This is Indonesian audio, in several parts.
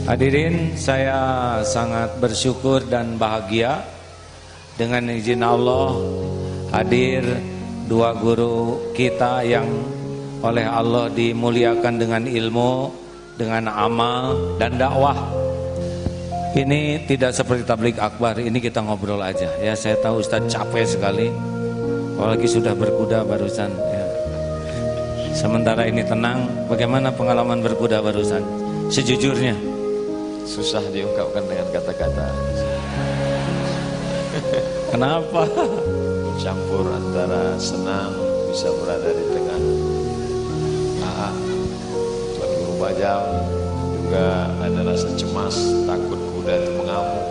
Hadirin, saya sangat bersyukur dan bahagia dengan izin Allah hadir dua guru kita yang oleh Allah dimuliakan dengan ilmu, dengan amal dan dakwah. Ini tidak seperti tablik akbar, ini kita ngobrol aja. Ya, saya tahu Ustaz capek sekali, apalagi sudah berkuda barusan. Ya. Sementara ini tenang. Bagaimana pengalaman berkuda barusan? Sejujurnya susah diungkapkan dengan kata-kata. Kenapa? Campur antara senang bisa berada di tengah Tuan Guru Bajang, juga ada rasa cemas, takut kuda itu mengamuk.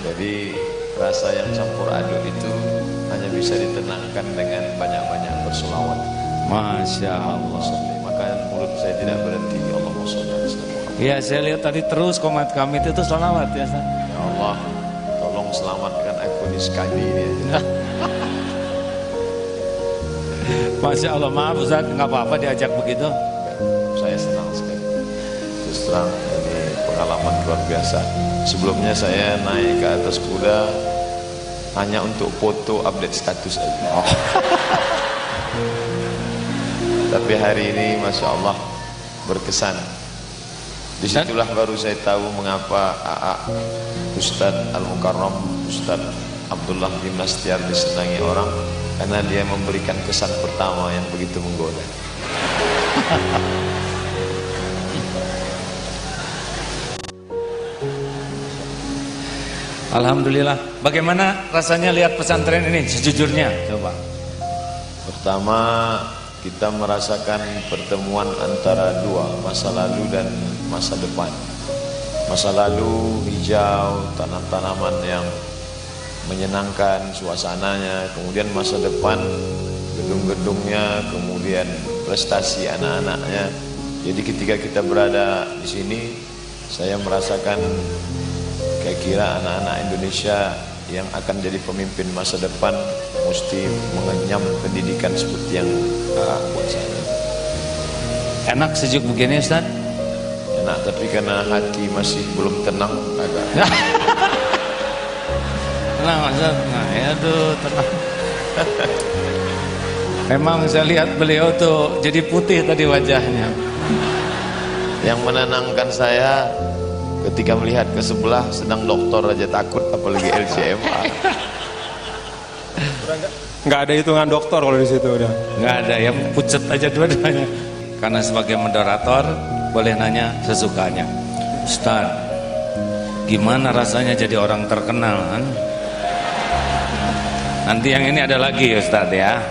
Jadi rasa yang campur aduk itu hanya bisa ditenangkan dengan banyak-banyak bersolawat. Masya Allah. Maka mulut saya tidak berhenti. Allahumma sholli ala Muhammad. Ya, saya lihat tadi terus komat kami itu sholawat ya. Ya Allah, tolong selamatkan aku di sekali ini. Masya Allah, maaf Ustaz, nggak apa-apa diajak begitu. Saya senang sekali. Terus terang, ini pengalaman luar biasa. Sebelumnya saya naik ke atas kuda hanya untuk foto update status aja. Oh. Tapi hari ini Masya Allah berkesan. Disitulah baru saya tahu mengapa Ustadz Al-Mukarram, Ustadz Abdullah bin Nastiar disenangi orang, karena dia memberikan kesan pertama yang begitu menggoda. Alhamdulillah. Bagaimana rasanya lihat pesantren ini sejujurnya? Coba. Pertama, kita merasakan pertemuan antara dua, masa lalu dan masa depan. Masa lalu hijau, tanam-tanaman yang menyenangkan suasananya. Kemudian masa depan, gedung-gedungnya, kemudian prestasi anak-anaknya. Jadi ketika kita berada di sini, saya merasakan kira-kira anak-anak Indonesia yang akan jadi pemimpin masa depan mesti mengenyam pendidikan seperti yang buat saya. Enak sejuk begini Ustaz? Enak, tapi karena hati masih belum tenang agak. Tenang Ustaz. Nah, ya aduh, tenang. Memang saya lihat beliau tuh jadi putih tadi wajahnya. Yang menenangkan saya ketika melihat ke sebelah sedang doktor aja takut, apalagi LCMA. Nggak ada hitungan dokter kalau di situ udah. Nggak ada, yang pucet aja dua-duanya. Karena sebagai moderator boleh nanya sesukanya. Ustaz, gimana rasanya jadi orang terkenal kan? Nanti yang ini ada lagi Ustaz ya.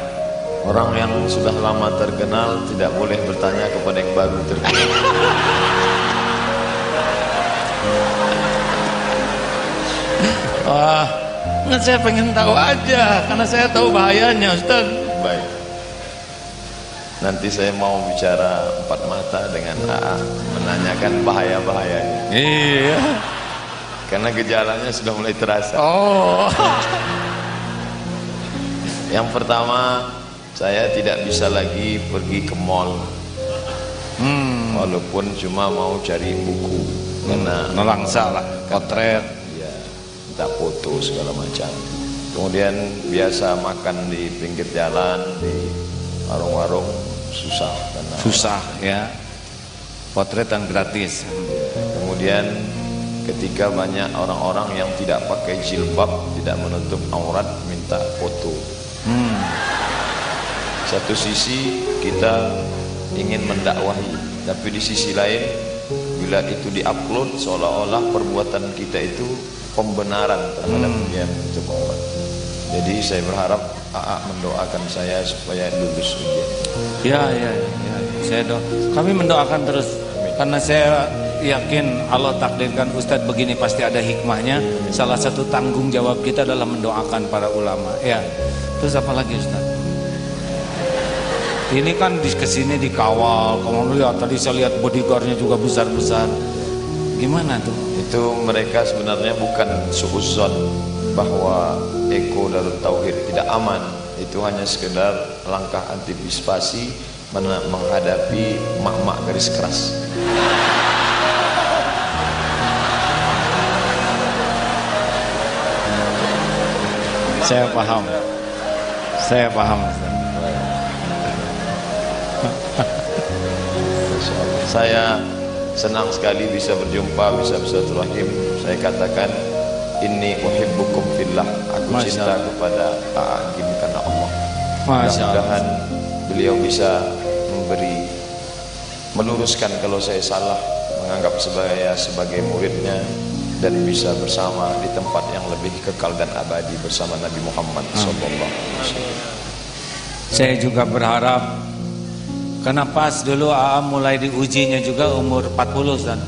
Orang yang sudah lama terkenal tidak boleh bertanya kepada yang baru terkenal. Wah, nggak, saya pengen tahu aja karena saya tahu bahayanya Ustaz. Baik. Nanti saya mau bicara empat mata dengan menanyakan bahaya-bahayanya. Iya. Karena gejalanya sudah mulai terasa. Oh. Yang pertama, saya tidak bisa lagi pergi ke mall. Walaupun cuma mau cari buku. Karena Nelangsa lah, potret. minta foto segala macam. Kemudian biasa makan di pinggir jalan, di warung-warung susah karena Susah ya. Potretan gratis. kemudian ketika banyak orang-orang yang tidak pakai jilbab, tidak menutup aurat, minta foto. Satu sisi kita ingin mendakwahi, tapi di sisi lain bila itu diupload seolah-olah perbuatan kita itu pembenaran terhadap yang itu umat. Jadi saya berharap mendoakan saya supaya lulus ujian. Ya. Saya kami mendoakan terus. Karena saya yakin Allah takdirkan Ustadz begini pasti ada hikmahnya. Salah satu tanggung jawab kita adalah mendoakan para ulama. Ya. Terus apa lagi Ustadz? Ini kan di kesini dikawal. Kamu lihat tadi saya lihat bodyguardnya juga besar-besar. Gimana tuh? Itu mereka sebenarnya bukan suudzon bahwa Eko Darut Tauhid tidak aman. Itu hanya sekedar langkah antisipasi menghadapi mak-mak garis keras. Saya paham. Saya paham. Saya senang sekali bisa berjumpa, bisa bersilaturahim. Saya katakan inni uhibbukum fillah. Aku cinta kepada Agim karena Allah. Mudah-mudahan beliau bisa meluruskan kalau saya salah, menganggap saya sebagai muridnya, dan bisa bersama di tempat yang lebih kekal dan abadi bersama Nabi Muhammad SAW. Saya juga berharap, karena pas dulu AA mulai diujinya juga umur 40 kan.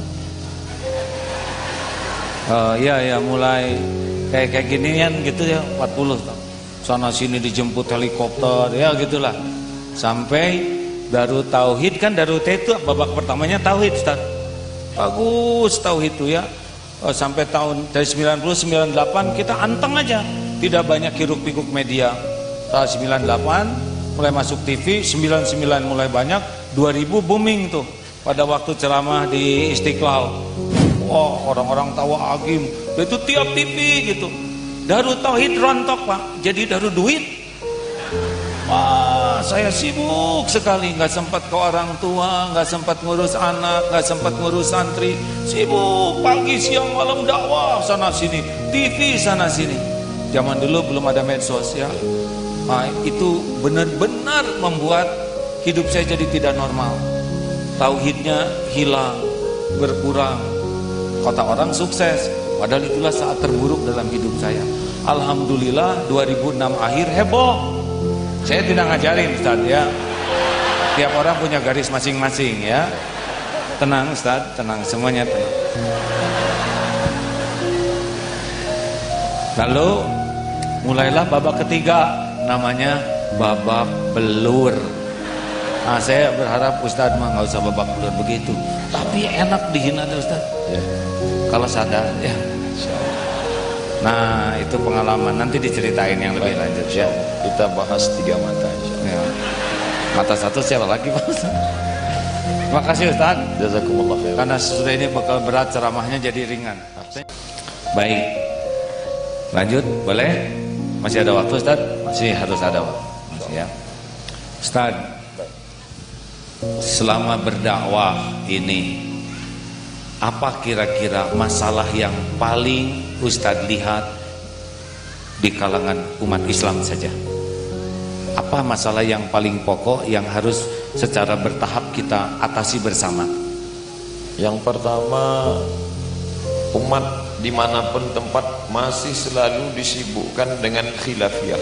Ya mulai kayak ginian gitu ya, 40 kan. Sana sini dijemput helikopter ya gitulah. Sampai Darut Tauhid kan, Darut itu babak pertamanya Tauhid Ustaz. Bagus Tauhid itu ya. Sampai tahun dari 90 98 kita anteng aja, tidak banyak hiruk pikuk media. Tahun 98 mulai masuk TV, 99 mulai banyak, 2000 booming tuh pada waktu ceramah di Istiqlal. Wah, orang-orang tahu Agim itu tiap TV gitu. Darut Tauhid rontok Pak, jadi Darut duit. Wah, saya sibuk sekali, nggak sempat ke orang tua, nggak sempat ngurus anak, nggak sempat ngurus santri, sibuk pagi siang malam dakwah sana sini, TV sana sini. Zaman dulu belum ada medsos ya. Nah, itu benar-benar membuat hidup saya jadi tidak normal. Tauhidnya hilang, berkurang. Kata orang sukses, padahal itulah saat terburuk dalam hidup saya. Alhamdulillah 2006 akhir heboh. Saya tidak ngajarin Ustaz ya. Tiap orang punya garis masing-masing ya. Tenang Ustaz, tenang, semuanya tenang. Lalu mulailah babak ketiga, namanya babak belur. Nah, saya berharap Ustaz mah nggak usah babak belur begitu. Tapi enak dihina tuh Ustaz. Ya. Kalau sadar ya. Nah, itu pengalaman, nanti diceritain yang lebih lanjut ya. Kita bahas 3 mata ya. Mata satu siapa lagi Pak Ustaz? Terima kasih Ustaz. Jazakumullah khair. Karena sudah ini bakal berat, ceramahnya jadi ringan. Baik. Lanjut, boleh? Masih ada waktu Ustaz? Masih harus ada waktu. Masih ya. Ustaz, selama berdakwah ini, apa kira-kira masalah yang paling Ustadz lihat di kalangan umat Islam saja? Apa masalah yang paling pokok yang harus secara bertahap kita atasi bersama? Yang pertama, umat dimanapun tempat masih selalu disibukkan dengan khilafiyah.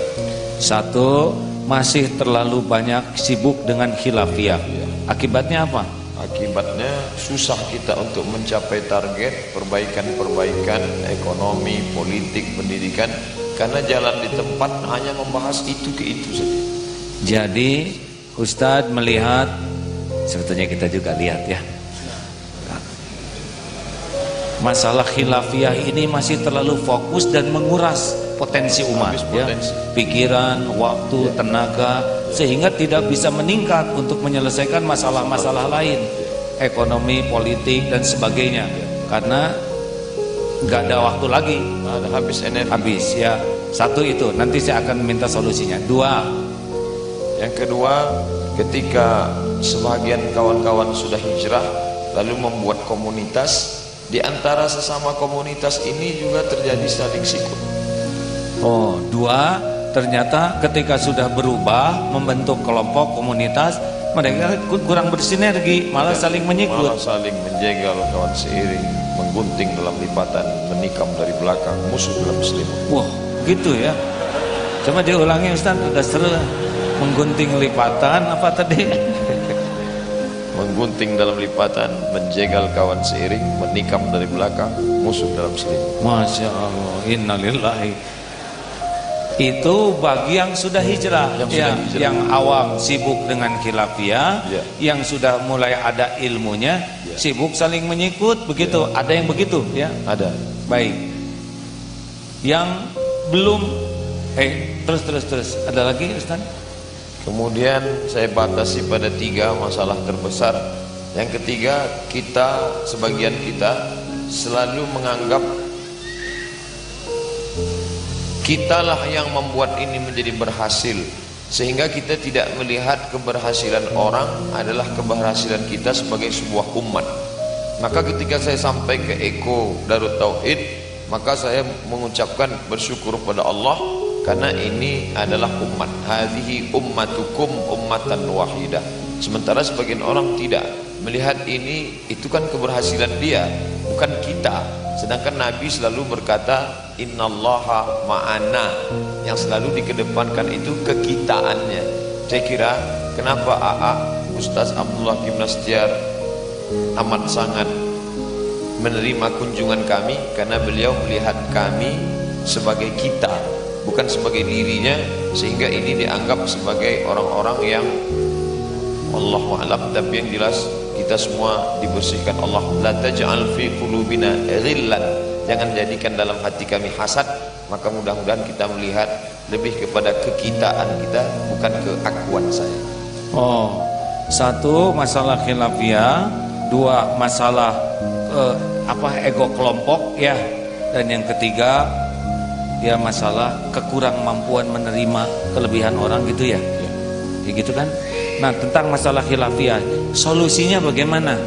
Satu, masih terlalu banyak sibuk dengan khilafiyah. Akibatnya apa? Akibatnya susah kita untuk mencapai target perbaikan-perbaikan ekonomi, politik, pendidikan, karena jalan di tempat hanya membahas itu ke itu saja. Jadi Ustadz melihat, sebetulnya kita juga lihat ya, masalah khilafiyah ini masih terlalu fokus dan menguras potensi umat ya, pikiran, waktu, tenaga, sehingga tidak bisa meningkat untuk menyelesaikan masalah-masalah lain, ekonomi, politik dan sebagainya, karena nggak ada waktu lagi, ada habis energi. Habis ya. Satu itu, nanti saya akan minta solusinya. Dua, yang kedua, ketika sebagian kawan-kawan sudah hijrah lalu membuat komunitas, di antara sesama komunitas ini juga terjadi saling sikut. Oh, dua, ternyata ketika sudah berubah membentuk kelompok komunitas, mereka kurang bersinergi, malah saling menyikut, malah saling menjegal kawan seiring, menggunting dalam lipatan, menikam dari belakang, musuh dalam selimut. Wah, gitu ya. Coba diulangi Ustaz, udah seru. Menggunting lipatan apa tadi? Menggunting dalam lipatan, menjegal kawan seiring, menikam dari belakang, musuh dalam selimut. Masya Allah, innalillahi. Itu bagi yang sudah hijrah, yang awam sibuk dengan khilafiyah, yang sudah mulai ada ilmunya, sibuk saling menyikut, begitu. Ada yang begitu ya? Ada. Baik. Yang belum, terus ada lagi Ustaz? Kemudian saya batasi pada 3 masalah terbesar. Yang ketiga, sebagian kita selalu menganggap kitalah yang membuat ini menjadi berhasil, sehingga kita tidak melihat keberhasilan orang adalah keberhasilan kita sebagai sebuah umat. Maka ketika saya sampai ke Eko Darut Tauhid, maka saya mengucapkan bersyukur pada Allah karena ini adalah umat. Hadhihi ummatukum ummatan wahidah. Sementara sebagian orang tidak melihat ini, itu kan keberhasilan dia, bukan kita. Sedangkan Nabi selalu berkata innallaha ma'ana, yang selalu dikedepankan itu kekitaannya. Saya kira kenapa Ustaz Abdullah bin Nastiar amat sangat menerima kunjungan kami, karena beliau melihat kami sebagai kita, bukan sebagai dirinya, sehingga ini dianggap sebagai orang-orang yang Allahu a'lam. Tapi yang jelas kita semua dibersihkan Allah. La taj'al fi qulubina ghillan, jangan jadikan dalam hati kami hasad. Maka mudah-mudahan kita melihat lebih kepada kekitaan kita, bukan keakuan saya. Oh, 1 masalah khilafiyah, 2 masalah ego kelompok ya, dan yang ketiga ya masalah kekurang mampuan menerima kelebihan orang gitu ya. Ya gitu kan. Nah, tentang masalah khilafiyah, solusinya bagaimana?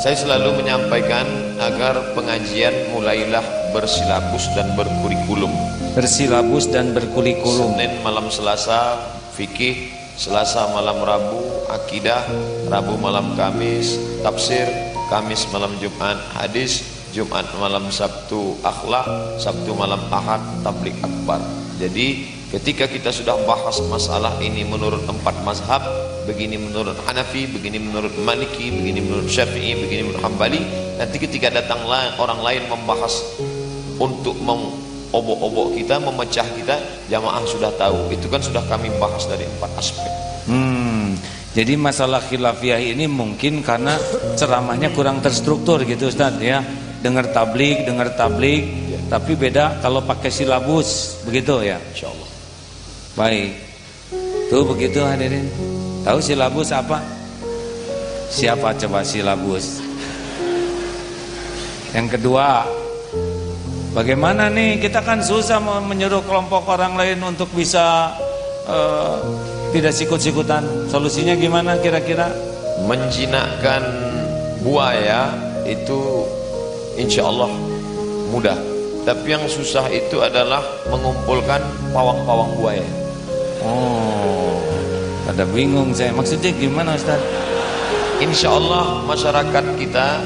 Saya selalu menyampaikan agar pengajian mulailah bersilabus dan berkurikulum. Bersilabus dan berkurikulum. Senin malam Selasa fikih, Selasa malam Rabu akidah, Rabu malam Kamis tafsir, Kamis malam Jumat hadis, Jumat malam Sabtu akhlak, Sabtu malam Ahad tabligh akbar. Jadi ketika kita sudah bahas masalah ini menurut 4 mazhab, begini menurut Hanafi, begini menurut Maliki, begini menurut Syafi'i, begini menurut Hambali, nanti ketika datang orang lain membahas untuk mengobok-obok kita, memecah kita, jamaah sudah tahu. Itu kan sudah kami bahas dari 4 aspek. Jadi masalah khilafiyah ini mungkin karena ceramahnya kurang terstruktur gitu Ustaz ya. Dengar tablik, tapi beda kalau pakai silabus, begitu ya. Insyaallah. Baik. Tuh begitu hadirin. Tahu silabus apa? Siapa coba silabus? Yang kedua, bagaimana nih, kita kan susah menyuruh kelompok orang lain untuk bisa tidak sikut-sikutan. Solusinya gimana kira-kira? Menjinakkan buaya itu insya Allah mudah, tapi yang susah itu adalah mengumpulkan pawang-pawang buaya. Oh, ada bingung saya. Maksudnya gimana Ustaz? Insya Allah masyarakat kita,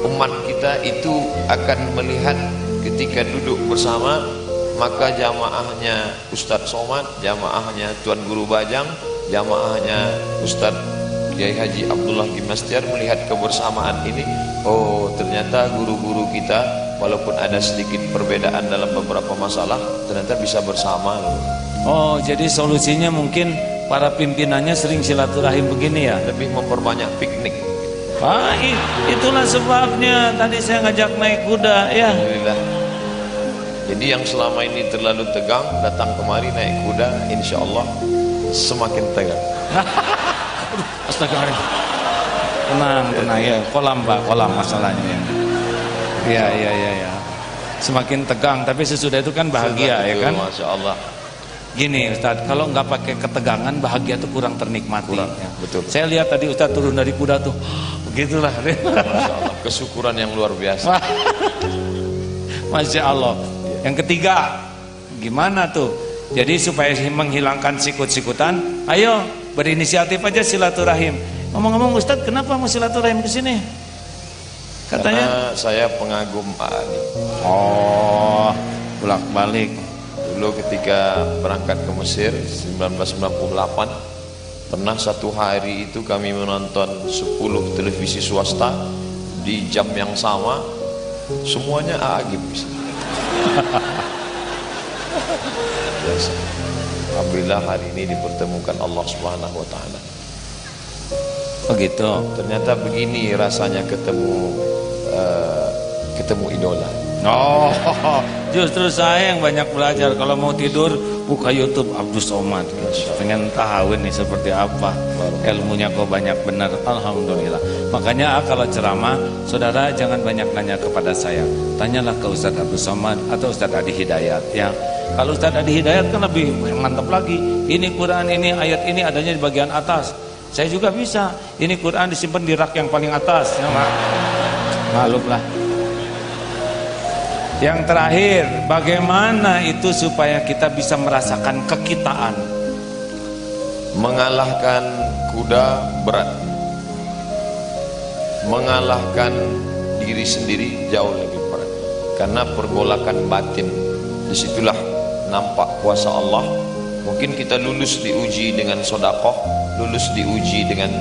umat kita itu akan melihat ketika duduk bersama, maka jamaahnya Ustadz Somad, jamaahnya Tuan Guru Bajang, jamaahnya Ustadz Kiai Haji Abdullah Gimastiar melihat kebersamaan ini. Oh, ternyata guru-guru kita walaupun ada sedikit perbedaan dalam beberapa masalah, ternyata bisa bersama. Oh, jadi solusinya mungkin para pimpinannya sering silaturahim begini ya? Lebih memperbanyak piknik. Itulah sebabnya tadi saya ngajak naik kuda ya. Alhamdulillah. Jadi yang selama ini terlalu tegang, datang kemari naik kuda, insya Allah semakin tegang. Astagfirullah. Tenang ya. Kolam masalahnya ya. Ya. Semakin tegang, tapi sesudah itu kan bahagia ya kan? Masya Allah. Gini Ustadz, kalau nggak pakai ketegangan, bahagia itu kurang ternikmati. Ya. Betul. Saya lihat tadi Ustadz turun dari kuda tuh, begitulah. Masya Allah, kesyukuran yang luar biasa. Masya Allah. Yang ketiga, gimana tuh? Jadi supaya menghilangkan sikut-sikutan, ayo berinisiatif aja silaturahim. Ngomong-ngomong Ustadz, kenapa mau silaturahim ke sini? Katanya karena saya pengagum Pak Ani. Oh, bolak-balik. Dulu ketika berangkat ke Mesir 1998, pernah satu hari itu kami menonton 10 televisi swasta di jam yang sama, semuanya agib. Alhamdulillah hari ini dipertemukan Allah Subhanahu wa taala. Begitu. Ternyata begini rasanya ketemu idola. Oh, justru saya yang banyak belajar. Kalau mau tidur buka YouTube Abdul Somad. Pengen tahu nih seperti apa ilmunya, kok banyak benar. Alhamdulillah. Makanya kalau ceramah, saudara jangan banyak nanya kepada saya. Tanyalah ke Ustaz Abdul Somad atau Ustaz Adi Hidayat ya. Kalau Ustaz Adi Hidayat kan lebih mantap lagi. Ini Quran, ini ayat ini adanya di bagian atas. Saya juga bisa. Ini Quran disimpan di rak yang paling atas. Ya, maklumlah. Yang terakhir, bagaimana itu supaya kita bisa merasakan kekitaan? Mengalahkan kuda berat, mengalahkan diri sendiri jauh lebih berat. Karena pergolakan batin, disitulah nampak kuasa Allah. Mungkin kita lulus diuji dengan sodakoh, lulus diuji dengan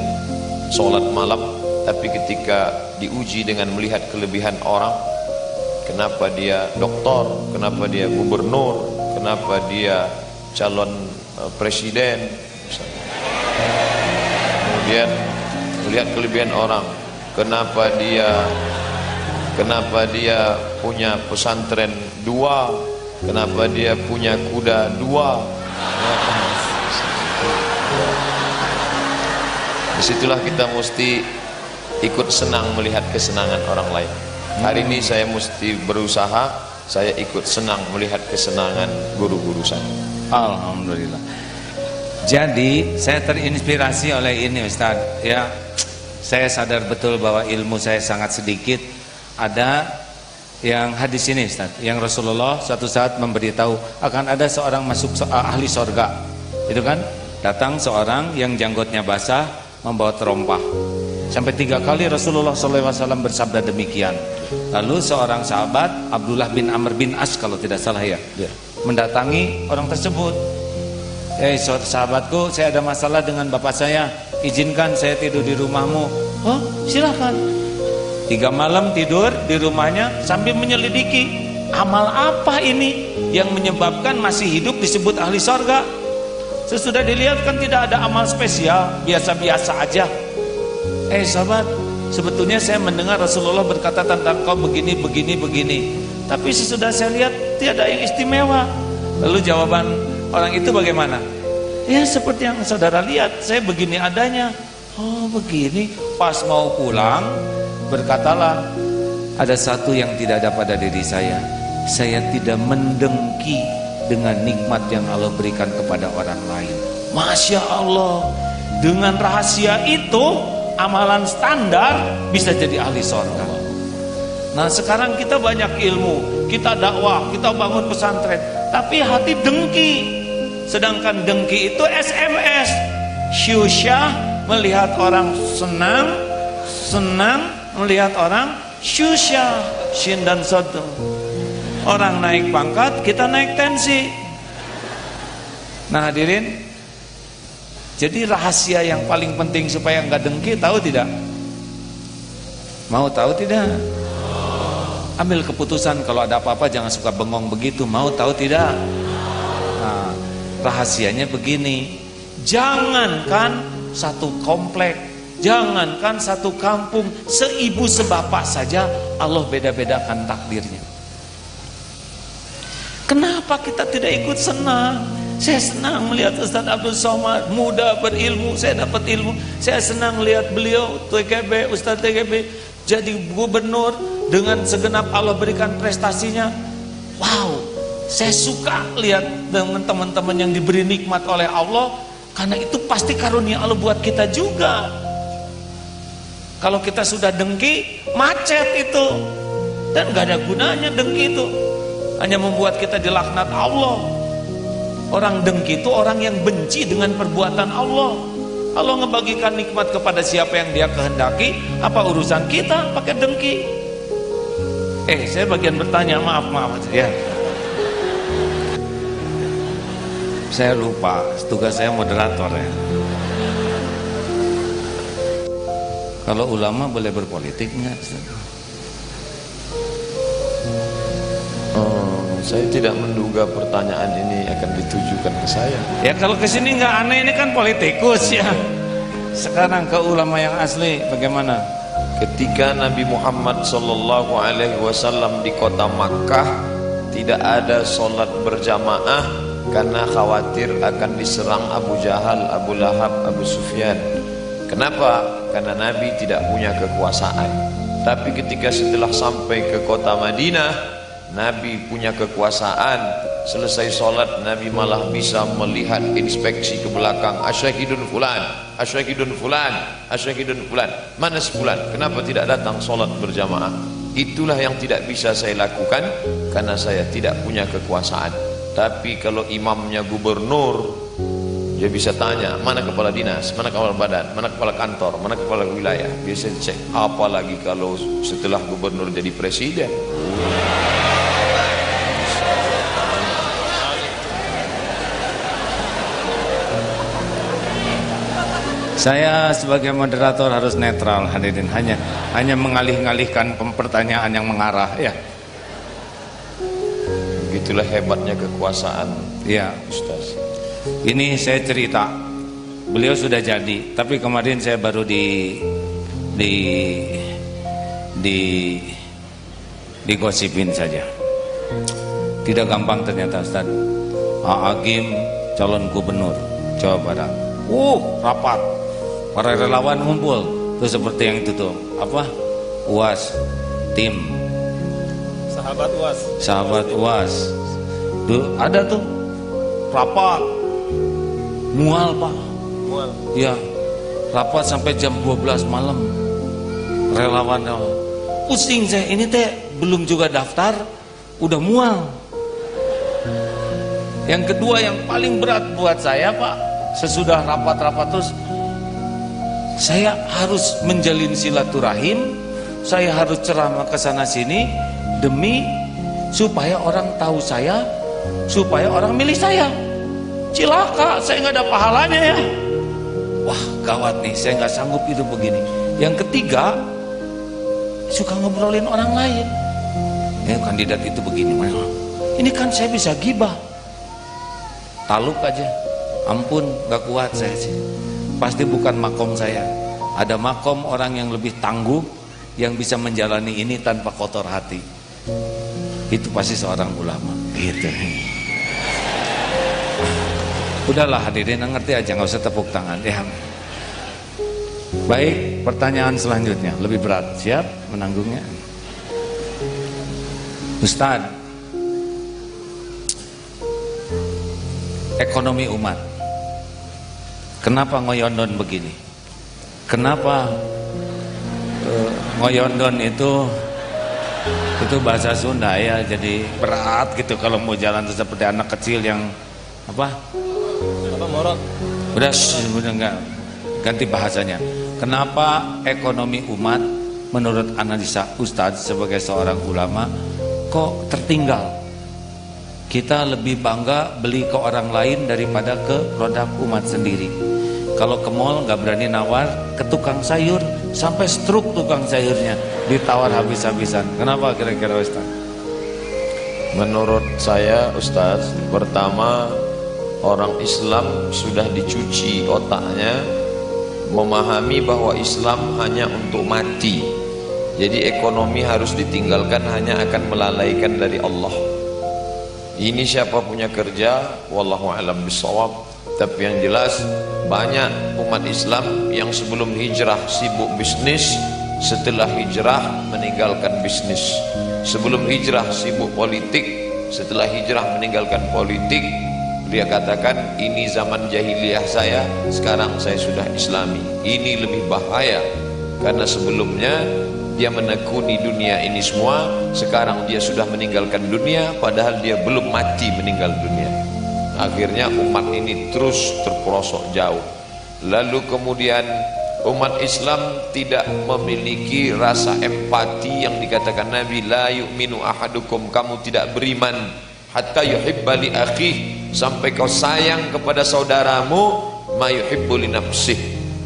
sholat malam, tapi ketika diuji dengan melihat kelebihan orang, kenapa dia doktor, kenapa dia gubernur, kenapa dia calon presiden, kemudian melihat kelebihan orang, kenapa dia punya pesantren 2, kenapa dia punya kuda 2. Disitulah kita mesti ikut senang melihat kesenangan orang lain. Hari ini saya mesti berusaha, saya ikut senang melihat kesenangan guru-guru saya. Alhamdulillah. Jadi saya terinspirasi oleh ini Ustaz ya. Saya sadar betul bahwa ilmu saya sangat sedikit. Ada yang hadis ini Ustaz, yang Rasulullah suatu saat memberitahu akan ada seorang masuk ahli sorga. Itu kan datang seorang yang janggutnya basah membawa terompah. Sampai 3 kali Rasulullah SAW bersabda demikian. Lalu seorang sahabat Abdullah bin Amr bin As kalau tidak salah ya, mendatangi orang tersebut. Sahabatku, saya ada masalah dengan bapak saya, izinkan saya tidur di rumahmu. Oh silahkan. 3 malam tidur di rumahnya sambil menyelidiki amal apa ini yang menyebabkan masih hidup disebut ahli sorga. Sesudah dilihat kan tidak ada amal spesial, biasa-biasa aja. Sahabat, sebetulnya saya mendengar Rasulullah berkata tentang kau begini, begini, begini. Tapi sesudah saya lihat tiada yang istimewa. Lalu jawaban orang itu bagaimana? Ya seperti yang saudara lihat, saya begini adanya. Oh begini. Pas mau pulang, berkatalah, ada satu yang tidak ada pada diri saya. Saya tidak mendengki dengan nikmat yang Allah berikan kepada orang lain. Masya Allah. Dengan rahasia itu, amalan standar bisa jadi ahli surga. Nah sekarang kita banyak ilmu, kita dakwah, kita bangun pesantren, tapi hati dengki. Sedangkan dengki itu SMS. Syusyah melihat orang senang, senang melihat orang syusyah. Shin dan satu. Orang naik pangkat, kita naik tensi. Nah hadirin, jadi rahasia yang paling penting supaya enggak dengki, tahu tidak? Mau tahu tidak? Ambil keputusan, kalau ada apa-apa jangan suka bengong begitu. Mau tahu tidak? Nah, rahasianya begini. Jangankan satu komplek, jangankan satu kampung, seibu sebapak saja Allah beda-bedakan takdirnya. Kenapa kita tidak ikut senang? Saya senang melihat Ustaz Abdul Somad muda berilmu, saya dapat ilmu. Saya senang lihat beliau TGB, Ustaz TGB jadi gubernur dengan segenap Allah berikan prestasinya. Wow, saya suka lihat dengan teman-teman yang diberi nikmat oleh Allah, karena itu pasti karunia Allah buat kita juga. Kalau kita sudah dengki, macet itu, dan gak ada gunanya dengki itu, hanya membuat kita dilaknat Allah. Orang dengki itu orang yang benci dengan perbuatan Allah. Allah ngebagikan nikmat kepada siapa yang dia kehendaki. Apa urusan kita pakai dengki? Saya bagian bertanya, maaf ya. Saya lupa, tugas saya moderator ya. Kalau ulama boleh berpolitik nggak? Saya tidak menduga pertanyaan ini akan ditujukan ke saya. Ya kalau ke sini nggak aneh, ini kan politikus ya. Sekarang ke ulama yang asli bagaimana? ketika Nabi Muhammad sallallahu alaihi wasallam di kota Makkah tidak ada solat berjamaah karena khawatir akan diserang Abu Jahal, Abu Lahab, Abu Sufyan. Kenapa? Karena Nabi tidak punya kekuasaan. Tapi ketika setelah sampai ke kota Madinah, Nabi punya kekuasaan. Selesai solat, Nabi malah bisa melihat, inspeksi ke belakang, asyhadun fulan, asyhadun fulan, asyhadun fulan. Mana si fulan? Kenapa tidak datang solat berjamaah? Itulah yang tidak bisa saya lakukan karena saya tidak punya kekuasaan. Tapi kalau imamnya gubernur, dia bisa tanya, mana kepala dinas, mana kepala badan, mana kepala kantor, mana kepala wilayah. Biasa cek. Apalagi kalau setelah gubernur jadi presiden. Saya sebagai moderator harus netral, hadirin, hanya mengalih-alihkan pertanyaan yang mengarah, ya. Begitulah hebatnya kekuasaan, ya, Ustaz. Ini saya cerita, beliau sudah jadi, tapi kemarin saya baru digosipin saja. Tidak gampang ternyata, Ustaz. Agim calon gubernur Jawa Barat. Rapat. Para relawan ngumpul. Tuh seperti yang itu tuh. Apa? UAS, tim. Sahabat UAS. Tuh ada tuh rapat. Mual, Pak. Mual. Ya. Rapat sampai jam 12 malam. Relawan. Pusing saya, ini teh belum juga daftar udah mual. Yang kedua yang paling berat buat saya, Pak, sesudah rapat-rapat terus saya harus menjalin silaturahim, saya harus ceramah ke sana sini demi supaya orang tahu saya, supaya orang milih saya. Cilaka, saya nggak ada pahalanya ya. Wah, gawat nih, saya nggak sanggup hidup begini. Yang ketiga, suka ngobrolin orang lain. Kandidat itu begini, ini kan saya bisa gibah. Taluk aja. Ampun, gak kuat saya sih. Pasti bukan makom saya. Ada makom orang yang lebih tangguh, yang bisa menjalani ini tanpa kotor hati. Itu pasti seorang ulama. Gitu. Udahlah hadirin, ngerti aja, nggak usah tepuk tangan. Ya. Baik, pertanyaan selanjutnya lebih berat. Siap menanggungnya? Ustaz, ekonomi umat. Kenapa ngoyondon begini? Kenapa ngoyondon itu bahasa Sunda ya, jadi berat gitu kalau mau jalan seperti anak kecil yang apa morot. Udah enggak, ganti bahasanya. Kenapa ekonomi umat menurut analisa Ustadz sebagai seorang ulama kok tertinggal? Kita lebih bangga beli ke orang lain daripada ke produk umat sendiri. Kalau ke mall nggak berani nawar, ke tukang sayur sampai stroke tukang sayurnya ditawar habis-habisan. Kenapa kira-kira Ustaz? Menurut saya Ustaz, pertama orang Islam sudah dicuci otaknya, memahami bahwa Islam hanya untuk mati. Jadi ekonomi harus ditinggalkan, hanya akan melalaikan dari Allah. Ini siapa punya kerja, wallahu a'lam bishawab. Tapi yang jelas banyak umat Islam yang sebelum hijrah sibuk bisnis, setelah hijrah meninggalkan bisnis. Sebelum hijrah sibuk politik, setelah hijrah meninggalkan politik. Dia katakan, ini zaman jahiliyah saya, sekarang saya sudah Islami. Ini lebih bahaya karena sebelumnya dia menekuni dunia ini semua, sekarang dia sudah meninggalkan dunia padahal dia belum mati meninggal dunia. Akhirnya umat ini terus terperosok jauh. Lalu kemudian umat Islam tidak memiliki rasa empati yang dikatakan Nabi, la yu'minu ahadukum, kamu tidak beriman hatta yuhibba li akhih, sampai kau sayang kepada saudaramu ma yuhibbu li nafsih.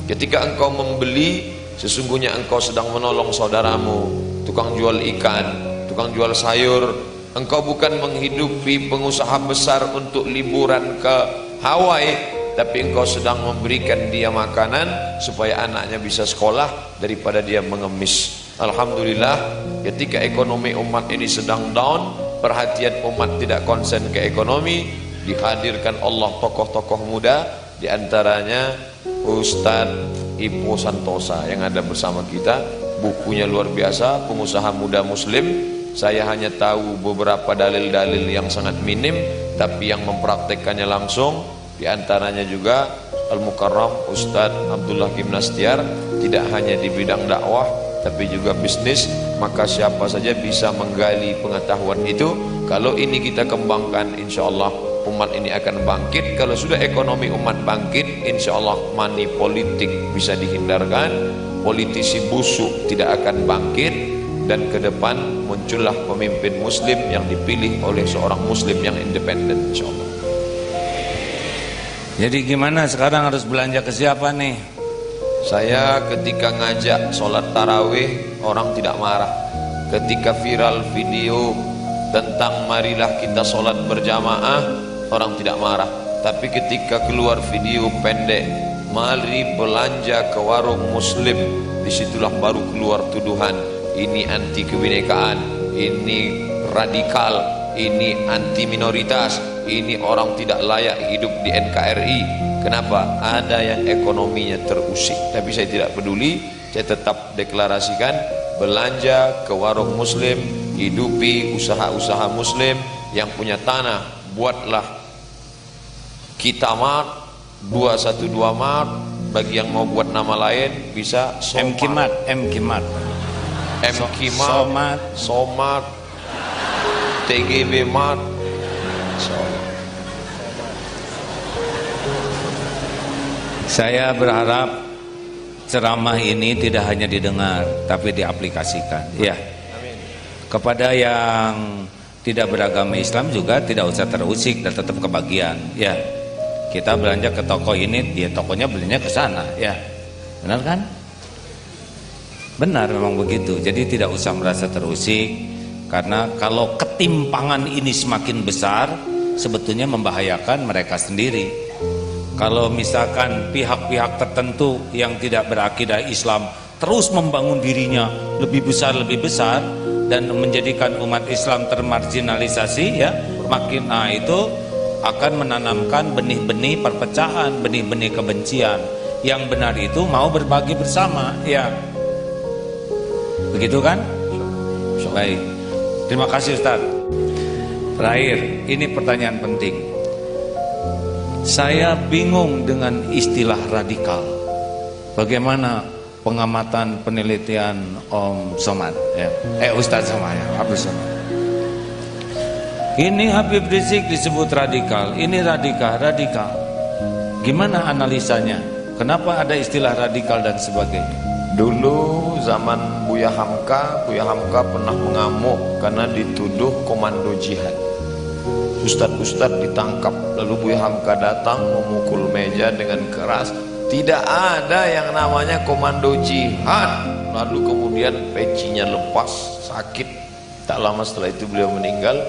Ketika engkau membeli, sesungguhnya engkau sedang menolong saudaramu, tukang jual ikan, tukang jual sayur. Engkau bukan menghidupi pengusaha besar untuk liburan ke Hawaii, tapi engkau sedang memberikan dia makanan supaya anaknya bisa sekolah daripada dia mengemis. Alhamdulillah, ketika ekonomi umat ini sedang down, perhatian umat tidak konsen ke ekonomi, dihadirkan Allah tokoh-tokoh muda, diantaranya Ustadz Ipo Santosa yang ada bersama kita. Bukunya luar biasa, Pengusaha Muda Muslim. Saya hanya tahu beberapa dalil-dalil yang sangat minim, tapi yang mempraktekkannya langsung, diantaranya juga Al-Mukarram Ustadz Abdullah Gimnastiar, tidak hanya di bidang dakwah tapi juga bisnis. Maka siapa saja bisa menggali pengetahuan itu. Kalau ini kita kembangkan, insya Allah umat ini akan bangkit. Kalau sudah ekonomi umat bangkit, insya Allah money politik bisa dihindarkan, politisi busuk tidak akan bangkit, dan ke depan muncullah pemimpin muslim yang dipilih oleh seorang muslim yang independen, insya Allah. Jadi gimana sekarang, harus belanja ke siapa nih? Saya ketika ngajak sholat tarawih, orang tidak marah. Ketika viral video tentang marilah kita sholat berjamaah, orang tidak marah. Tapi ketika keluar video pendek, mari belanja ke warung muslim, disitulah baru keluar tuduhan, ini anti kebinekaan, ini radikal, ini anti minoritas, ini orang tidak layak hidup di NKRI. Kenapa? Ada yang ekonominya terusik. Tapi saya tidak peduli, saya tetap deklarasikan, belanja ke warung muslim, hidupi usaha-usaha muslim. Yang punya tanah, buatlah Kita Mart, 212 Mart. Bagi yang mau buat nama lain bisa MKMart, MKMart, Somart, TGB Mart. Saya berharap ceramah ini tidak hanya didengar tapi diaplikasikan. Ya. Kepada yang tidak beragama Islam juga tidak usah terusik dan tetap kebagian. Ya. Kita belanja ke toko ini, dia tokonya belinya ke sana, ya. Benar kan? Benar, memang begitu. Jadi tidak usah merasa terusik, karena kalau ketimpangan ini semakin besar, sebetulnya membahayakan mereka sendiri. Kalau misalkan pihak-pihak tertentu yang tidak berakidah Islam terus membangun dirinya lebih besar dan menjadikan umat Islam termarginalisasi, ya, makin itu akan menanamkan benih-benih perpecahan, benih-benih kebencian. Yang benar itu mau berbagi bersama, ya. Begitu kan? Baik. Terima kasih Ustaz. Terakhir, ini pertanyaan penting. Saya bingung dengan istilah radikal. Bagaimana pengamatan penelitian Om Somad, ya? Ustaz Somad, ya, Habib Somad. Ini Habib Rizik disebut radikal, ini radikal. Gimana analisanya? Kenapa ada istilah radikal dan sebagainya? Dulu zaman Buya Hamka pernah mengamuk karena dituduh komando jihad. Ustadz ditangkap, lalu Buya Hamka datang memukul meja dengan keras. Tidak ada yang namanya komando jihad. Lalu kemudian pecinya lepas, sakit. Tak lama setelah itu beliau meninggal.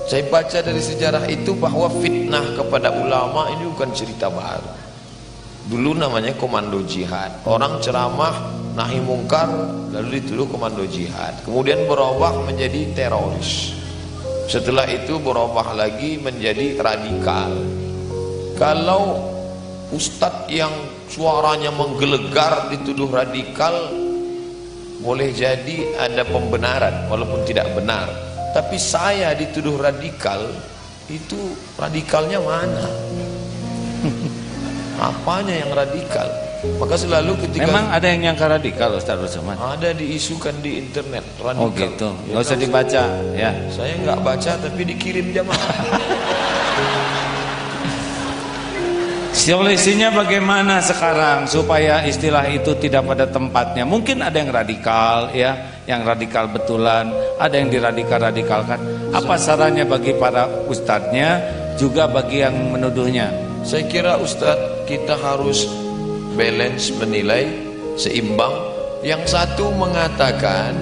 Saya baca dari sejarah itu bahwa fitnah kepada ulama ini bukan cerita baru. Dulu namanya komando jihad. Orang ceramah nahi mungkar lalu dituduh komando jihad. Kemudian berubah menjadi teroris. Setelah itu berubah lagi menjadi radikal. Kalau ustadz yang suaranya menggelegar dituduh radikal, boleh jadi ada pembenaran walaupun tidak benar. Tapi saya dituduh radikal, itu radikalnya mana? Apanya yang radikal? Maka selalu ketika memang ada yang nyangka radikal Ustaz Rusman? Ada diisukan di internet radikal. Oh gitu, nggak usah dibaca ya. Saya nggak baca tapi dikirim jamaah. Solusinya bagaimana sekarang supaya istilah itu tidak pada tempatnya? Mungkin ada yang radikal, ya, yang radikal betulan, ada yang diradikal-radikalkan. Apa sarannya bagi para ustadznya, juga bagi yang menuduhnya? Saya kira ustadz kita harus balance, menilai, seimbang. Yang satu mengatakan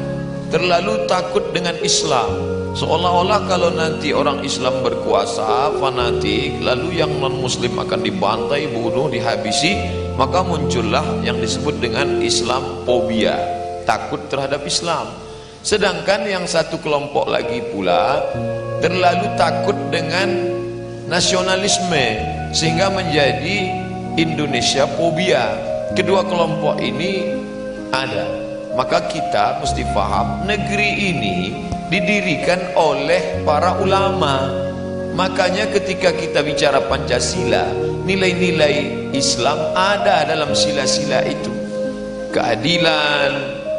terlalu takut dengan Islam. Seolah-olah kalau nanti orang Islam berkuasa, fanatik, lalu yang non-muslim akan dibantai, bunuh, dihabisi, maka muncullah yang disebut dengan Islamophobia, takut terhadap Islam. Sedangkan yang satu kelompok lagi pula terlalu takut dengan nasionalisme sehingga menjadi Indonesia phobia. Kedua kelompok ini ada. Maka kita mesti paham, negeri ini didirikan oleh para ulama. Makanya ketika kita bicara Pancasila, nilai-nilai Islam ada dalam sila-sila itu. Keadilan,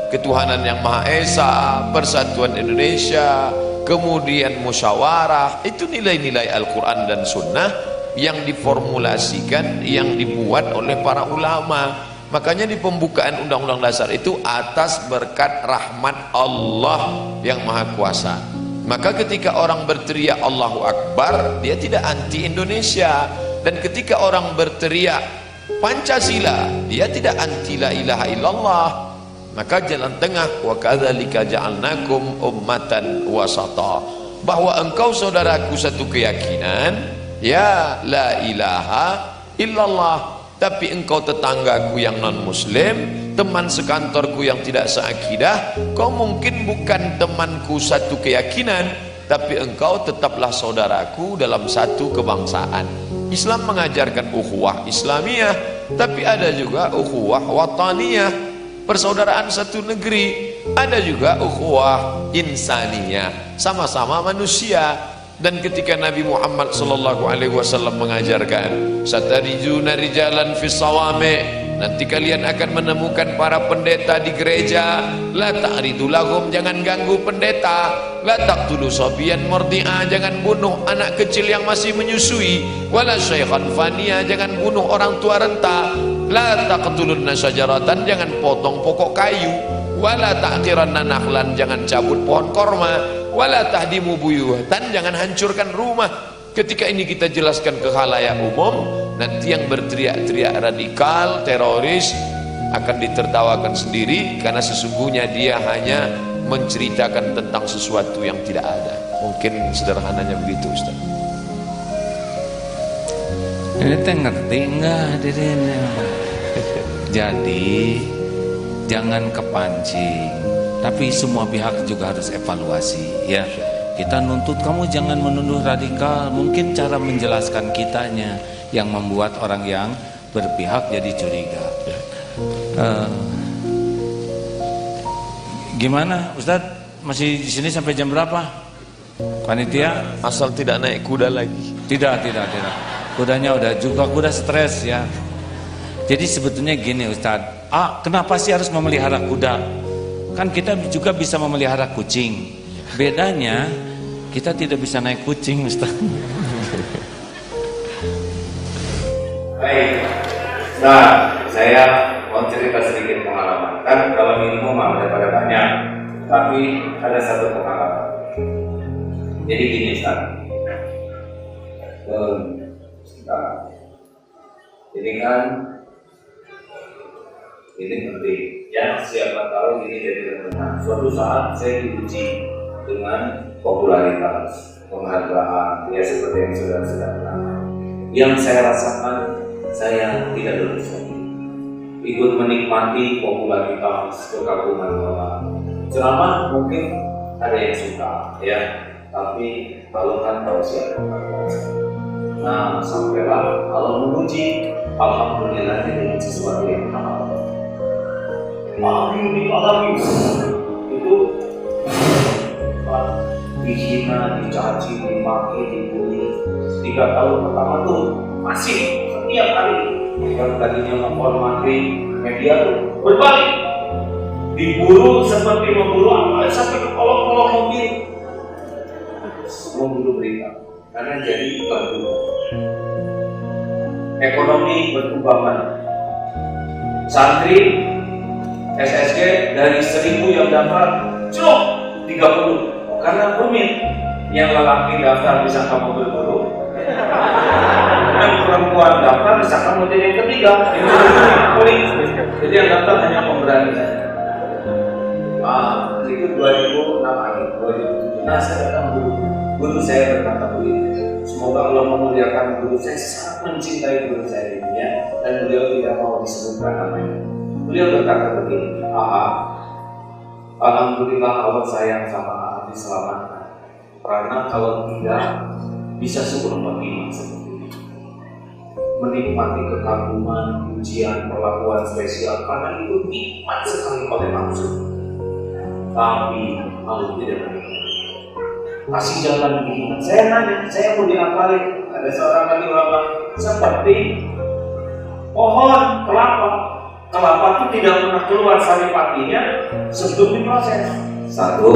ketuhanan yang Maha Esa, persatuan Indonesia, kemudian musyawarah. Itu nilai-nilai Al-Quran dan Sunnah yang diformulasikan, yang dibuat oleh para ulama. Makanya di pembukaan Undang-Undang Dasar itu atas berkat rahmat Allah yang Maha Kuasa. Maka ketika orang berteriak Allahu Akbar, dia tidak anti Indonesia. Dan ketika orang berteriak Pancasila, dia tidak anti la ilaha illallah. Maka jalan tengah, wa kadzalika ja'alnakum ummatan wasata, bahwa engkau saudaraku satu keyakinan, ya la ilaha illallah. Tapi engkau tetanggaku yang non-muslim, teman sekantorku yang tidak seakidah, kau mungkin bukan temanku satu keyakinan, tapi engkau tetaplah saudaraku dalam satu kebangsaan. Islam mengajarkan ukhuwah Islamiyah, tapi ada juga ukhuwah wataniyah, persaudaraan satu negeri. Ada juga ukhuwah insaniyah, sama-sama manusia. Dan ketika Nabi Muhammad sallallahu alaihi wasallam mengajarkan, satarijuna rijalan fis sawami, nanti kalian akan menemukan para pendeta di gereja, la ta'ridu lahum, jangan ganggu pendeta, la taqtulu sabiyan murdi'a, jangan bunuh anak kecil yang masih menyusui, wala syaikhan faniya, jangan bunuh orang tua renta, la taqtulunna syajaratan, jangan potong pokok kayu, wala ta'qiranna nakhlan, jangan cabut pohon korma, wala tahdimu buyutan, jangan hancurkan rumah. Ketika ini kita jelaskan ke khalayak umum, nanti yang berteriak-teriak radikal, teroris akan ditertawakan sendiri, karena sesungguhnya dia hanya menceritakan tentang sesuatu yang tidak ada. Mungkin sederhananya begitu, Ustaz. Ini teh ngerti enggak hadirin? Jadi jangan kepancing, tapi semua pihak juga harus evaluasi, ya. Kita nuntut kamu jangan menuduh radikal, mungkin cara menjelaskan kitanya yang membuat orang yang berpihak jadi curiga. Gimana, Ustadz? Masih di sini sampai jam berapa? Panitia? Asal tidak naik kuda lagi. Tidak. Kudanya udah juga, kuda stres ya. Jadi sebetulnya gini Ustadz, kenapa sih harus memelihara kuda? Kan kita juga bisa memelihara kucing. Bedanya kita tidak bisa naik kucing, Ustaz. Baik. Nah, saya mau cerita sedikit pengalaman. Kan kalau minimum daripada banyak, tapi ada satu pengalaman. Jadi gini, Ustaz. Ini kan ini penting. Ya, siapa tahu ini jadi renungan. Suatu saat saya diuji dengan popularitas, penghargaan, ya seperti yang sudah kenal. Yang saya rasakan, saya tidak lulus lagi. Ikut menikmati popularitas, kekaguman orang. Ceramah mungkin ada yang suka, ya. Tapi kalau kan tahu siapa. Nah, sampailah kalau menguji, alhamdulillah dengan sesuatu yang halal. Alhamdulillah itu dihina, dicaci, dimaki, dibully. 3 tahun pertama tuh masih setiap hari yang tadinya menghormati media tuh berbalik, diburu seperti memburu apa, sampai ke kolong-kolong mobil. Semua buru berita karena jadi iklan. Ekonomi berkembang. Santri SSG dari 1000 yang daftar, cuma 30 karena rumit. Yang lelaki daftar bisa kamu berburu, yang perempuan daftar bisa kamu jadi yang ketiga. Jadi yang daftar hanya pemberani saja. waktu itu 2006 akhir 2007. Nah saya datang guru saya berkata begini, semoga Allah memuliakan guru saya, sangat mencintai guru saya ini ya, dan beliau tidak mau disebutkan namanya. Beliau berkata begini, alhamdulillah Allah sayang sama AA diselamatkan, karena kalau tidak bisa seperempat iman seperti ini, menikmati kekaguman, ujian, perlakuan spesial, karena itu nikmat sekali oleh nafsu. Tapi Allah tidak menikmati. Kasih jalan gimana? Saya nanya, saya mau diapalin. Ada seorang lagi ulama seperti pohon kelapa. Kelapa itu tidak pernah keluar sari patinya sebelum diproses. Satu,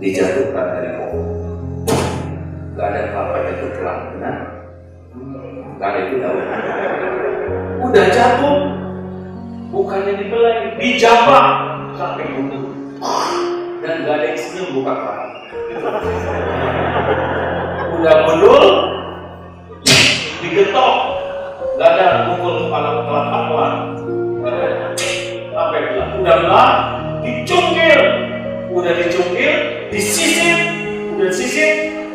dijatuhkan dari pohon. Gak ada kelapa jatuh pelan, benar? Gak ada itu daun. Udah jatuh, bukannya dibelai, dijabak sampai bunuh. Dan gak ada yang senyum buka kelapa. Udah bedul, digetok, gak ada pukul kepala pelan-pelan. Sampai belah, udah belah, dicungkil, udah dicungkil, disisir, udah disisir,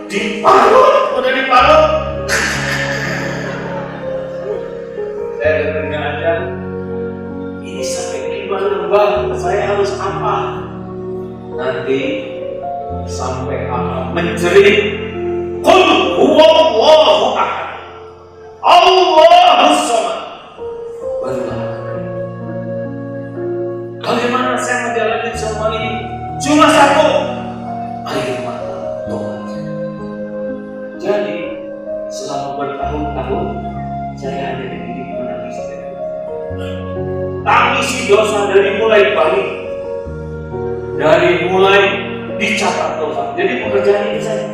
diparut, udah diparut. Saya dengarnya aja, ini sampai gimana Bang? Saya harus apa? Nanti sampai akan menjerit, Qul huwallahu ahad, Allahus samad. Bagaimana saya menjalani semua ini? Cuma satu, air mata tobat. Jadi selama bertahun-tahun saya hanya dididik menangis. Tangisi dosa dari mulai balik, dari mulai dicatat dosa. Jadi pekerjaan ini saya.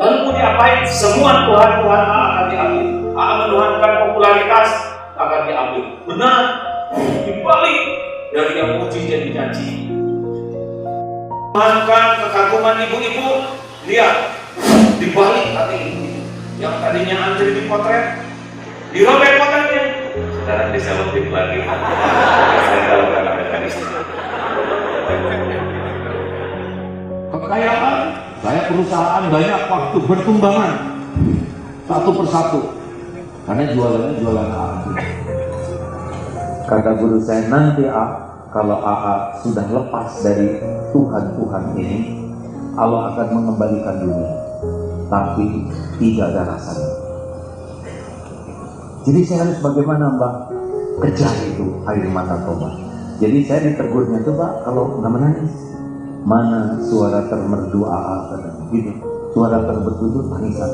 Lalu mau diapain? Semua Tuhan akan diambil. Akan menuhankan popularitas akan diambil. Benar, dibalik dari yang puji jadi janji. Menuhankan kekaguman ibu-ibu, lihat dibalik hati ibu. Yang tadinya antri di potret, dirobek potretnya. Sekarang diselotip lagi. Saya tahu kan ada karisma. Kekayaan, saya perusahaan banyak waktu bertumbangan satu persatu karena jualannya jualan AA. Kata guru saya, nanti kalau AA sudah lepas dari Tuhan ini, Allah akan mengembalikan dunia, tapi tidak ada rasanya. Jadi saya harus bagaimana Mbak? Kejar itu air mata tobat. Jadi saya ditegurnya tuh Mbak, kalau nggak menangis, mana suara termerdu AA katanya gitu, suara terbetul tangisan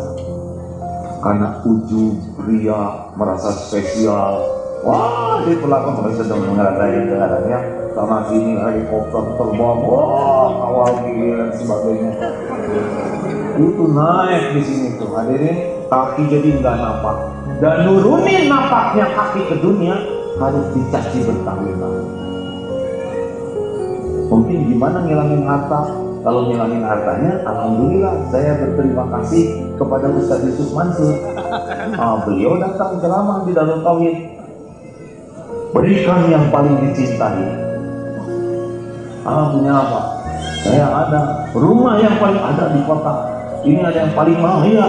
karena ujub, ria, merasa spesial. Wah, di pelakon mereka sedang mengerai dengarannya sama sini helikopter terbang, wah awal kiri dan sebagainya. Itu naik di sini tuh, hadirin, kaki jadi nggak napak dan nurunin napaknya kaki ke dunia harus dicaci bertahun-tahun. Mungkin gimana ngilangin harta? Kalau ngilangin hartanya, alhamdulillah saya berterima kasih kepada Ustaz Yusuf Mansur. Beliau datang ceramah di Darul Tauhid. Berikan yang paling dicintai. Punya apa? Saya ada rumah yang paling ada di kota. Ini ada yang paling mahal, ya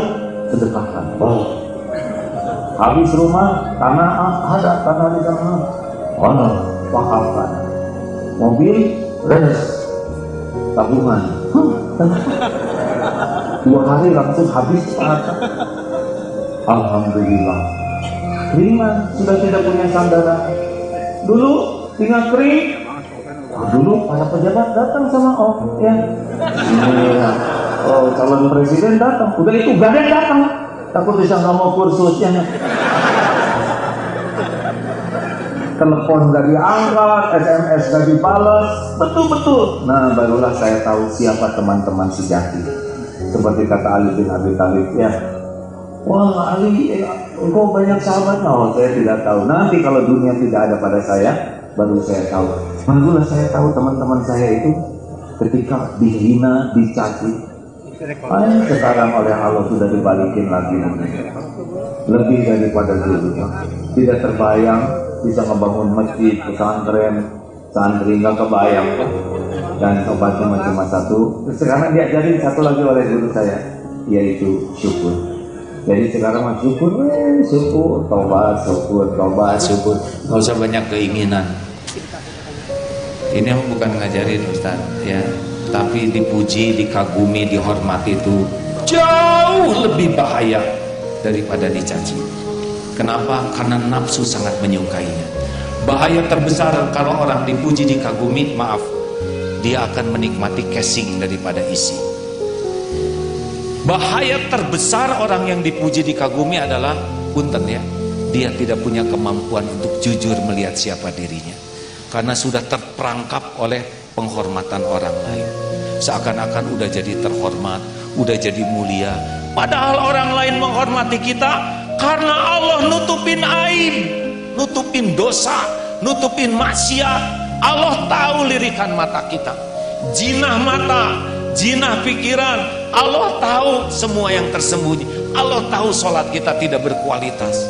sedekahkan. Habis rumah, tanah ada di sana. Wakafkan. Mobil, tabungan. 2 hari langsung habis. Alhamdulillah. Keringan, sudah tidak punya sandaran. Dulu tinggal kering. Dulu para pejabat datang sama ya. Calon presiden datang. Udah itu gak ada yang datang. Takut bisa nggak mau kursusnya. Telepon gak diangkat, SMS gak dibalas, betul-betul. Nah, barulah saya tahu siapa teman-teman sejati. Seperti kata Ali bin Abi Thalib, ya. Wah, Ali, engkau banyak sahabatnya. Oh, saya tidak tahu. Nanti kalau dunia tidak ada pada saya, baru saya tahu. Barulah saya tahu teman-teman saya itu ketika dihina, dicaci. Sekarang oleh Allah sudah dibalikin lagi. Lebih daripada dulu. Tidak terbayang bisa membangun masjid, pesantren, santri nggak kebayang, dan obatnya cuma satu. Sekarang diajarin satu lagi oleh guru saya, yaitu syukur. Jadi sekarang mah syukur, syukur, tobat, syukur, tobat, syukur. Nggak usah banyak keinginan. Ini bukan ngajarin Ustaz ya, tapi dipuji, dikagumi, dihormati itu jauh lebih bahaya daripada dicaci. Kenapa? Karena nafsu sangat menyukainya. Bahaya terbesar kalau orang dipuji, dikagumi, maaf, dia akan menikmati casing daripada isi. Bahaya terbesar orang yang dipuji, dikagumi adalah, punten ya, dia tidak punya kemampuan untuk jujur melihat siapa dirinya, karena sudah terperangkap oleh penghormatan orang lain. Seakan-akan udah jadi terhormat, udah jadi mulia, padahal orang lain menghormati kita karena Allah nutupin aib, nutupin dosa, nutupin maksiat. Allah tahu lirikan mata kita, jinah mata, jinah pikiran. Allah tahu semua yang tersembunyi. Allah tahu sholat kita tidak berkualitas,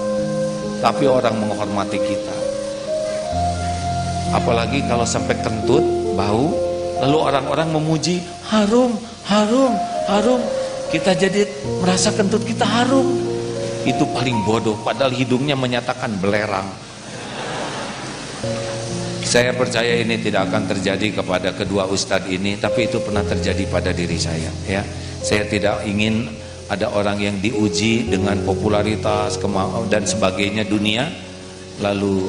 tapi orang menghormati kita. Apalagi kalau sampai kentut, bau, lalu orang-orang memuji, harum, harum, harum. Kita jadi merasa kentut kita harum. Itu paling bodoh, padahal hidungnya menyatakan belerang. Saya percaya ini tidak akan terjadi kepada kedua ustadz ini, tapi itu pernah terjadi pada diri saya ya. Saya tidak ingin ada orang yang diuji dengan popularitas dan sebagainya dunia, lalu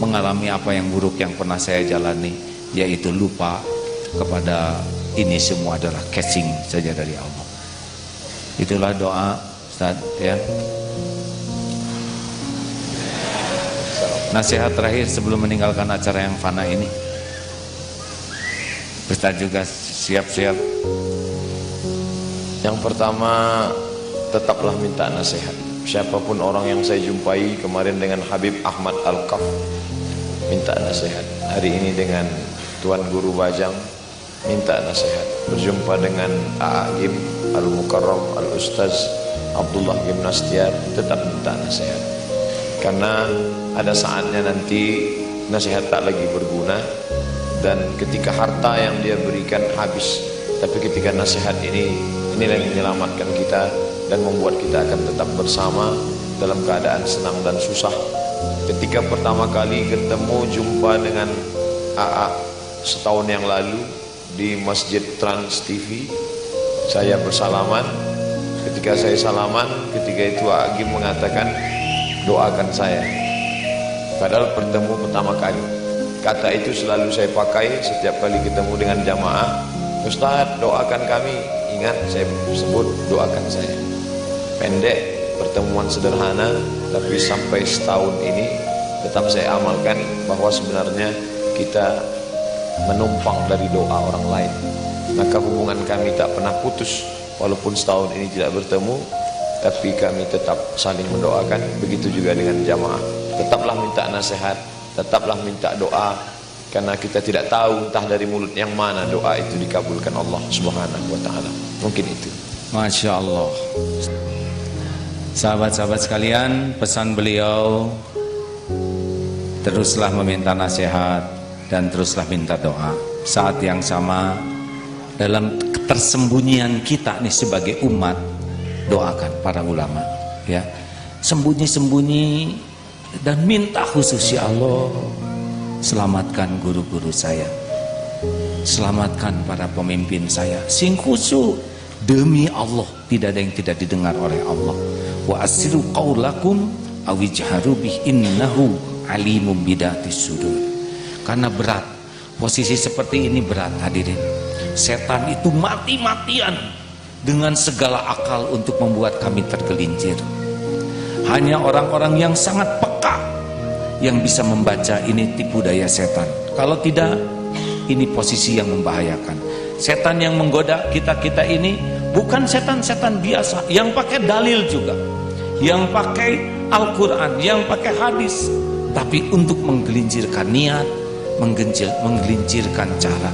mengalami apa yang buruk yang pernah saya jalani, yaitu lupa kepada ini semua adalah casing saja dari Allah. Itulah doa Ustaz ya. Nasihat terakhir sebelum meninggalkan acara yang fana ini. Ustaz juga siap-siap. Yang pertama, tetaplah minta nasihat. Siapapun orang yang saya jumpai kemarin dengan Habib Ahmad Al-Kaf, minta nasihat. Hari ini dengan Tuan Guru Bajang, minta nasihat. Berjumpa dengan A'agim Al-Mukarram Al-Ustaz Abdullah Gimnastiar, tetap minta nasihat. Karena ada saatnya nanti nasihat tak lagi berguna, dan ketika harta yang dia berikan habis, tapi ketika nasihat inilah yang menyelamatkan kita dan membuat kita akan tetap bersama dalam keadaan senang dan susah. Ketika pertama kali ketemu jumpa dengan AA setahun yang lalu di Masjid Trans TV, saya bersalaman. Ketika saya salaman, ketika itu Agim mengatakan, doakan saya. Padahal bertemu pertama kali. Kata itu selalu saya pakai setiap kali ketemu dengan jamaah. Ustaz, doakan kami. Ingat, saya sebut doakan saya. Pendek, pertemuan sederhana, tapi sampai setahun ini tetap saya amalkan bahwa sebenarnya kita menumpang dari doa orang lain. Maka hubungan kami tak pernah putus, walaupun setahun ini tidak bertemu, tapi kami tetap saling mendoakan. Begitu juga dengan jamaah. Tetaplah minta nasihat, tetaplah minta doa, karena kita tidak tahu entah dari mulut yang mana doa itu dikabulkan Allah Subhanahu wa ta'ala. Mungkin itu. Masya Allah. Sahabat-sahabat sekalian, pesan beliau, teruslah meminta nasihat dan teruslah minta doa. Saat yang sama, dalam ketersembunyian kita nih sebagai umat, doakan para ulama ya. Sembunyi-sembunyi dan minta khusus, ya Allah, selamatkan guru-guru saya, selamatkan para pemimpin saya. Sing khusyuk demi Allah, tidak ada yang tidak didengar oleh Allah. Wa asiru qaulakum awijharu bih innahu alimum bidatis sudur. Karena berat, posisi seperti ini berat hadirin. Setan itu mati-matian dengan segala akal untuk membuat kami tergelincir. Hanya orang-orang yang sangat peka yang bisa membaca ini tipu daya setan. Kalau tidak, ini posisi yang membahayakan. Setan yang menggoda kita-kita ini bukan setan-setan biasa yang pakai dalil juga, yang pakai Al-Quran, yang pakai hadis, tapi untuk menggelincirkan niat, menggelincirkan cara.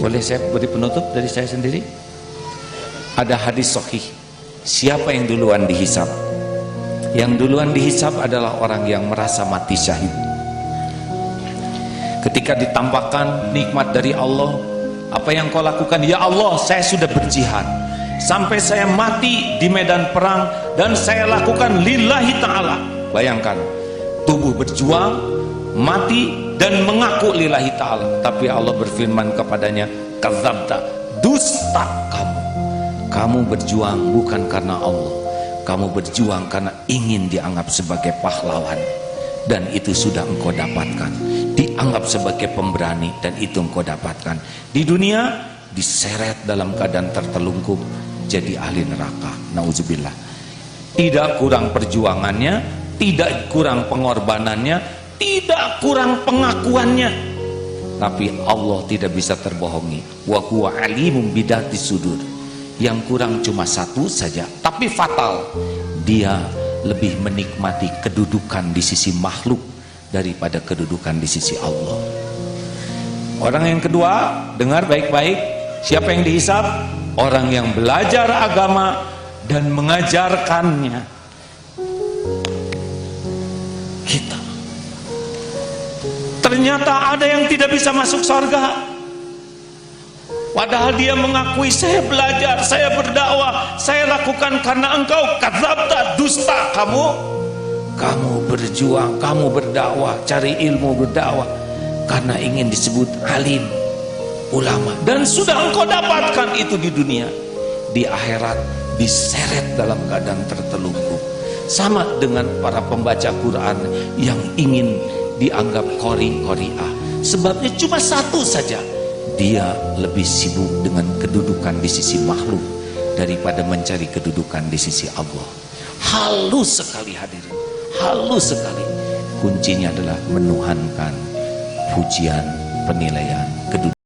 Boleh saya beri penutup dari saya sendiri? Ada hadis sahih, siapa yang duluan dihisab? Yang duluan dihisab adalah orang yang merasa mati syahid. Ketika ditampakkan nikmat dari Allah, apa yang kau lakukan? Ya Allah, saya sudah berjihad sampai saya mati di medan perang, dan saya lakukan lillahi ta'ala. Bayangkan, tubuh berjuang, mati, dan mengaku lillahi ta'ala. Tapi Allah berfirman kepadanya, kadzabta, dusta kamu berjuang bukan karena Allah, kamu berjuang karena ingin dianggap sebagai pahlawan, dan itu sudah engkau dapatkan. Dianggap sebagai pemberani, dan itu engkau dapatkan. Di dunia diseret dalam keadaan tertelungkup, jadi ahli neraka. Nauzubillah. Tidak kurang perjuangannya, tidak kurang pengorbanannya, tidak kurang pengakuannya, tapi Allah tidak bisa terbohongi. Wa huwa alimum bidati sudur. Yang kurang cuma satu saja, tapi fatal. Dia lebih menikmati kedudukan di sisi makhluk daripada kedudukan di sisi Allah. Orang yang kedua, dengar baik-baik, siapa yang dihisab? Orang yang belajar agama dan mengajarkannya. Kita. Ternyata ada yang tidak bisa masuk surga, padahal dia mengakui, saya belajar, saya berdakwah, saya lakukan karena engkau. Kadzabta, dusta kamu berjuang, kamu berdakwah, cari ilmu, berdakwah karena ingin disebut alim, ulama, dan sudah engkau dapatkan itu di dunia. Di akhirat diseret dalam keadaan tertelungkup. Sama dengan para pembaca Quran yang ingin dianggap qori'ah. Sebabnya cuma satu saja, dia lebih sibuk dengan kedudukan di sisi makhluk daripada mencari kedudukan di sisi Allah. Halus sekali hadirin, halus sekali. Kuncinya adalah menuhankan pujian, penilaian, kedudukan.